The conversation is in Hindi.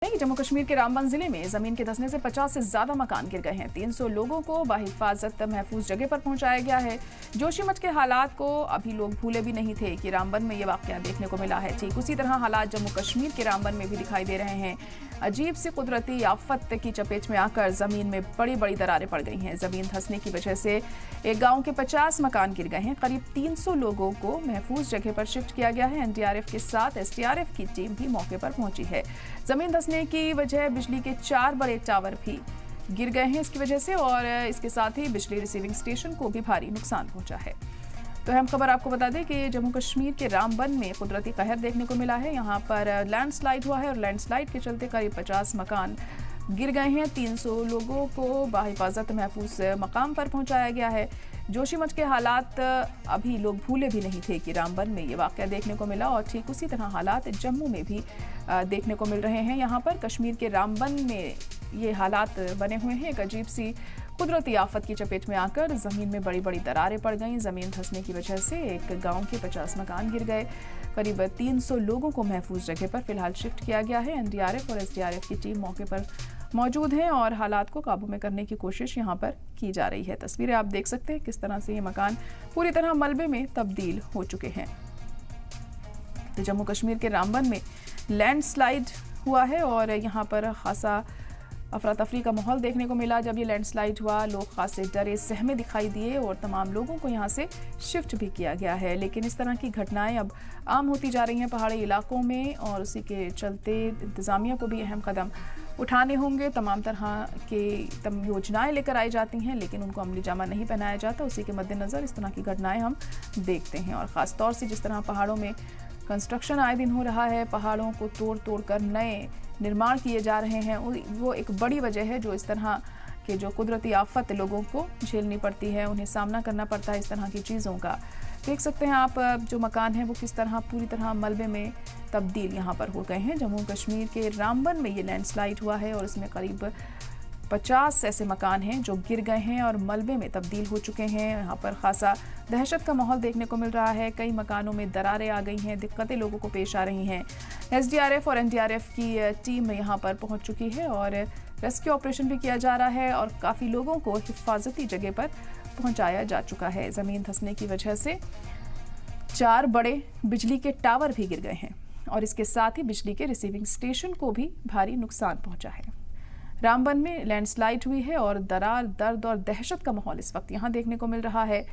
जम्मू कश्मीर के रामबन जिले में जमीन के धंसने से 50 से ज्यादा मकान गिर गए हैं। 300 लोगों को बाहिफाजत महफूज जगह पर पहुंचाया गया है। जोशीमठ के हालात को अभी लोग भूले भी नहीं थे कि रामबन में ये वाकया देखने को मिला है। ठीक उसी तरह हालात जम्मू कश्मीर के रामबन में भी दिखाई दे रहे हैं। अजीब सी कुदरती आफत की चपेट में आकर जमीन में बड़ी बड़ी दरारें पड़ गई हैं। जमीन धंसने की वजह से एक गांव के 50 मकान गिर गए हैं। करीब 300 लोगों को महफूज जगह पर शिफ्ट किया गया है। एनडीआरएफ के साथ एसडीआरएफ की टीम भी मौके पर पहुंची है। जमीन धंसने की वजह बिजली के 4 बड़े टावर भी गिर गए हैं इसकी वजह से, और इसके साथ ही बिजली रिसीविंग स्टेशन को भी भारी नुकसान पहुंचा है। तो अहम खबर आपको बता दें कि जम्मू कश्मीर के रामबन में कुदरती कहर देखने को मिला है। यहाँ पर लैंडस्लाइड हुआ है और लैंडस्लाइड के चलते करीब 50 मकान गिर गए हैं। 300 लोगों को बाहिफाजत महफूज मकाम पर पहुंचाया गया है। जोशीमठ के हालात अभी लोग भूले भी नहीं थे कि रामबन में ये वाकया देखने को मिला, और ठीक उसी तरह हालात जम्मू में भी देखने को मिल रहे हैं। यहाँ पर कश्मीर के रामबन में ये हालात बने हुए हैं। एक अजीब सी कुदरती आफत की चपेट में आकर जमीन में बड़ी बड़ी दरारें पड़ गईं। जमीन धंसने की वजह से एक गांव के 50 मकान गिर गए। करीब 300 लोगों को महफूज जगह पर फिलहाल शिफ्ट किया गया है। एनडीआरएफ और एसडीआरएफ की टीम मौके पर मौजूद हैं और हालात को काबू में करने की कोशिश यहां पर की जा रही है। तस्वीरें आप देख सकते हैं किस तरह से ये मकान पूरी तरह मलबे में तब्दील हो चुके हैं। तो जम्मू कश्मीर के रामबन में लैंडस्लाइड हुआ है और यहाँ पर खासा अफरा तफरी का माहौल देखने को मिला। जब ये लैंडस्लाइड हुआ लोग खासे डरे सहमे दिखाई दिए और तमाम लोगों को यहाँ से शिफ्ट भी किया गया है। लेकिन इस तरह की घटनाएं अब आम होती जा रही हैं पहाड़ी इलाकों में, और उसी के चलते इंतज़ामिया को भी अहम कदम उठाने होंगे। तमाम तरह के योजनाएं लेकर आई जाती हैं लेकिन उनको अमली जामा नहीं पहनाया जाता। उसी के मद्देनज़र इस तरह की घटनाएं हम देखते हैं, और ख़ास तौर से जिस तरह पहाड़ों में कंस्ट्रक्शन आए दिन हो रहा है, पहाड़ों को तोड़ कर नए निर्माण किए जा रहे हैं, वो एक बड़ी वजह है जो इस तरह के जो कुदरती आफत लोगों को झेलनी पड़ती है, उन्हें सामना करना पड़ता है इस तरह की चीज़ों का। देख सकते हैं आप जो मकान हैं वो किस तरह पूरी तरह मलबे में तब्दील यहाँ पर हो गए हैं। जम्मू कश्मीर के रामबन में ये लैंडस्लाइड हुआ है और इसमें करीब 50 ऐसे मकान हैं जो गिर गए हैं और मलबे में तब्दील हो चुके हैं। यहाँ पर खासा दहशत का माहौल देखने को मिल रहा है। कई मकानों में दरारें आ गई हैं, दिक्कतें लोगों को पेश आ रही हैं। एसडीआरएफ और एनडीआरएफ की टीम यहाँ पर पहुँच चुकी है और रेस्क्यू ऑपरेशन भी किया जा रहा है और काफ़ी लोगों को हिफाजती जगह पर पहुँचाया जा चुका है। ज़मीन धंसने की वजह से 4 बड़े बिजली के टावर भी गिर गए हैं और इसके साथ ही बिजली के रिसीविंग स्टेशन को भी भारी नुकसान पहुँचा है। रामबन में लैंडस्लाइड हुई है और दरार, दर्द और दहशत का माहौल इस वक्त यहाँ देखने को मिल रहा है।